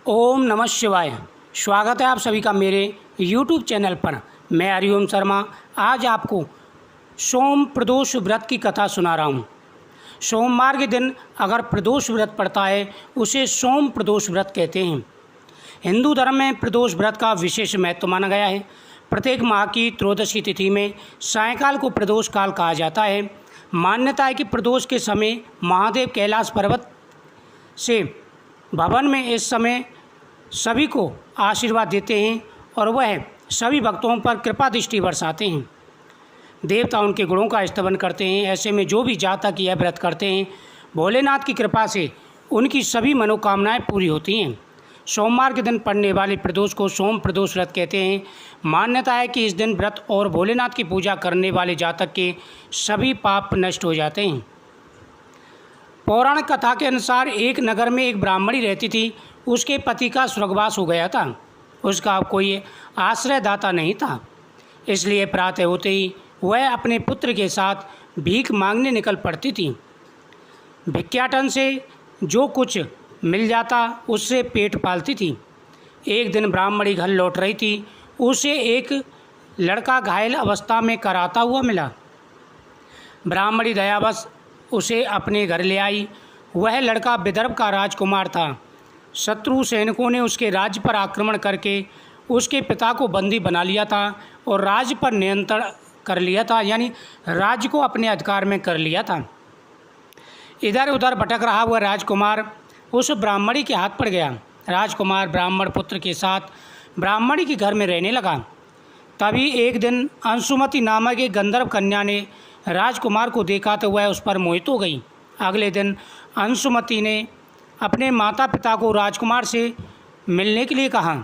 ओम नमः शिवाय। स्वागत है आप सभी का मेरे YouTube चैनल पर। मैं हरिओम शर्मा आज आपको सोम प्रदोष व्रत की कथा सुना रहा हूँ। सोमवार के दिन अगर प्रदोष व्रत पड़ता है उसे सोम प्रदोष व्रत कहते हैं। हिंदू धर्म में प्रदोष व्रत का विशेष महत्व माना गया है। प्रत्येक माह की त्रयोदशी तिथि में सायंकाल को प्रदोष काल कहा जाता है। मान्यता है कि प्रदोष के समय महादेव कैलाश पर्वत से भवन में इस समय सभी को आशीर्वाद देते हैं और वह सभी भक्तों पर कृपा दृष्टि बरसाते हैं। देवता उनके गुणों का स्तवन करते हैं। ऐसे में जो भी जातक यह व्रत करते हैं भोलेनाथ की कृपा से उनकी सभी मनोकामनाएं पूरी होती हैं। सोमवार के दिन पड़ने वाले प्रदोष को सोम प्रदोष व्रत कहते हैं। मान्यता है कि इस दिन व्रत और भोलेनाथ की पूजा करने वाले जातक के सभी पाप नष्ट हो जाते हैं। पौराणिक कथा के अनुसार एक नगर में एक ब्राह्मणी रहती थी। उसके पति का स्वर्गवास हो गया था। उसका कोई आश्रयदाता नहीं था, इसलिए प्रातः होते ही वह अपने पुत्र के साथ भीख मांगने निकल पड़ती थी। भिक्षाटन से जो कुछ मिल जाता उससे पेट पालती थी। एक दिन ब्राह्मणी घर लौट रही थी। उसे एक लड़का घायल अवस्था में कराता हुआ मिला। ब्राह्मणी दयावश उसे अपने घर ले आई। वह लड़का विदर्भ का राजकुमार था। शत्रु सैनिकों ने उसके राज्य पर आक्रमण करके उसके पिता को बंदी बना लिया था और राज्य पर नियंत्रण कर लिया था, यानी राज्य को अपने अधिकार में कर लिया था। इधर उधर भटक रहा हुआ राजकुमार उस ब्राह्मणी के हाथ पड़ गया। राजकुमार ब्राह्मण पुत्र के साथ ब्राह्मणी के घर में रहने लगा। तभी एक दिन अंशुमति नामक एक गंधर्व कन्या ने राजकुमार को देखा तो वह उस पर मोहित हो गई। अगले दिन अंशुमति ने अपने माता पिता को राजकुमार से मिलने के लिए कहा।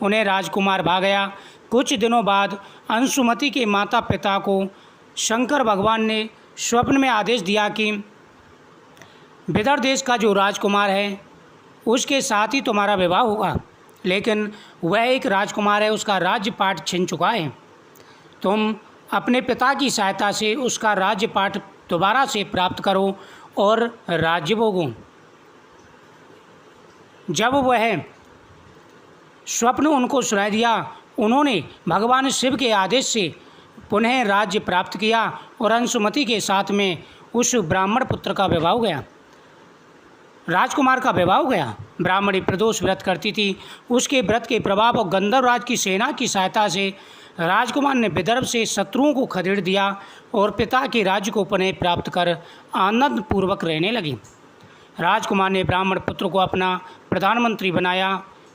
उन्हें राजकुमार भाग गया। कुछ दिनों बाद अंशुमति के माता पिता को शंकर भगवान ने स्वप्न में आदेश दिया कि विदर्भ देश का जो राजकुमार है उसके साथ ही तुम्हारा विवाह होगा, लेकिन वह एक राजकुमार है, उसका राज्यपाट छिन चुका है। तुम अपने पिता की सहायता से उसका राज्यपाट दोबारा से प्राप्त करो और राज्य भोगो। जब वह स्वप्न उनको सुनाई दिया, उन्होंने भगवान शिव के आदेश से पुनः राज्य प्राप्त किया और अंशुमति के साथ में उस ब्राह्मण पुत्र का विवाह हो गया, राजकुमार का विवाह हो गया। ब्राह्मणी प्रदोष व्रत करती थी। उसके व्रत के प्रभाव और गंधर्वराज की सेना की सहायता से राजकुमार ने विदर्भ से शत्रुओं को खदेड़ दिया और पिता के राज्य को पुनः प्राप्त कर आनंद पूर्वक रहने लगी। राजकुमार ने ब्राह्मण पुत्र को अपना प्रधानमंत्री बनाया।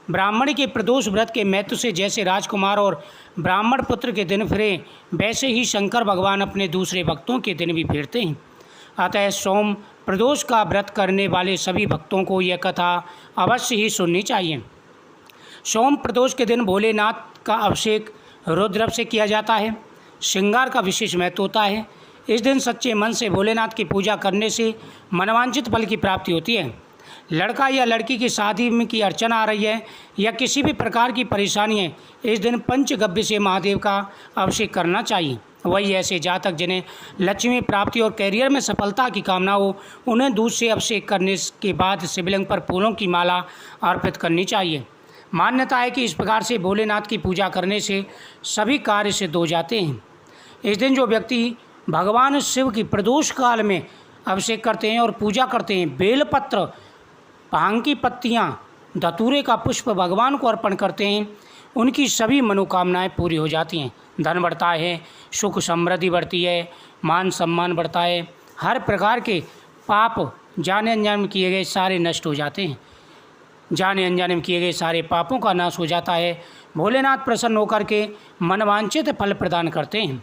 ब्राह्मणी के प्रदोष व्रत के महत्व से जैसे राजकुमार और ब्राह्मण पुत्र के दिन फिरे, वैसे ही शंकर भगवान अपने दूसरे भक्तों के दिन भी फेरते हैं। अतः सोम प्रदोष का व्रत करने वाले सभी भक्तों को यह कथा अवश्य ही सुननी चाहिए। सोम प्रदोष के दिन भोलेनाथ का अभिषेक रुद्र से किया जाता है। श्रृंगार का विशेष महत्व होता है। इस दिन सच्चे मन से भोलेनाथ की पूजा करने से मनवांछित फल की प्राप्ति होती है। लड़का या लड़की की शादी में की अर्चना आ रही है या किसी भी प्रकार की परेशानी है, इस दिन पंचगव्य से महादेव का अभिषेक करना चाहिए। वही ऐसे जातक जिन्हें लक्ष्मी प्राप्ति और कैरियर में सफलता की कामना हो, उन्हें दूध से अभिषेक करने के बाद शिवलिंग पर फूलों की माला अर्पित करनी चाहिए। मान्यता है कि इस प्रकार से भोलेनाथ की पूजा करने से सभी कार्य सिद्ध हो जाते हैं। इस दिन जो व्यक्ति भगवान शिव की प्रदोष काल में अभिषेक करते हैं और पूजा करते हैं, बेलपत्र, भांग की पत्तियाँ, धतूरे का पुष्प भगवान को अर्पण करते हैं, उनकी सभी मनोकामनाएं पूरी हो जाती हैं। धन बढ़ता है, सुख समृद्धि बढ़ती है, मान सम्मान बढ़ता है, हर प्रकार के पाप जाने अनजाने में किए गए सारे नष्ट हो जाते हैं। जाने अनजाने में किए गए सारे पापों का नाश हो जाता है। भोलेनाथ प्रसन्न होकर के मनवांछित फल प्रदान करते हैं।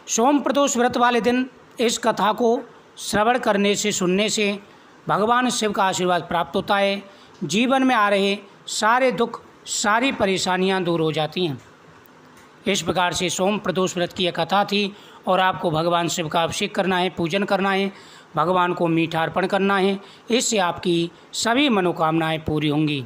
सोम प्रदोष व्रत वाले दिन इस कथा को श्रवण करने से, सुनने से भगवान शिव का आशीर्वाद प्राप्त होता है। जीवन में आ रहे सारे दुख, सारी परेशानियां दूर हो जाती हैं। इस प्रकार से सोम प्रदोष व्रत की यह कथा थी और आपको भगवान शिव का अभिषेक करना है, पूजन करना है, भगवान को मीठा अर्पण करना है। इससे आपकी सभी मनोकामनाएं पूरी होंगी।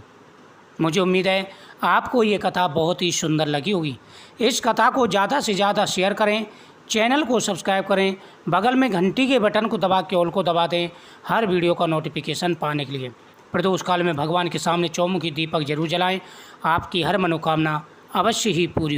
मुझे उम्मीद है आपको ये कथा बहुत ही सुंदर लगी होगी। इस कथा को ज़्यादा से ज़्यादा शेयर करें, चैनल को सब्सक्राइब करें, बगल में घंटी के बटन को दबा के ऑल को दबा दें हर वीडियो का नोटिफिकेशन पाने के लिए। प्रदोष काल में भगवान के सामने चौमुखी दीपक जरूर जलाएं। आपकी हर मनोकामना अवश्य ही पूरी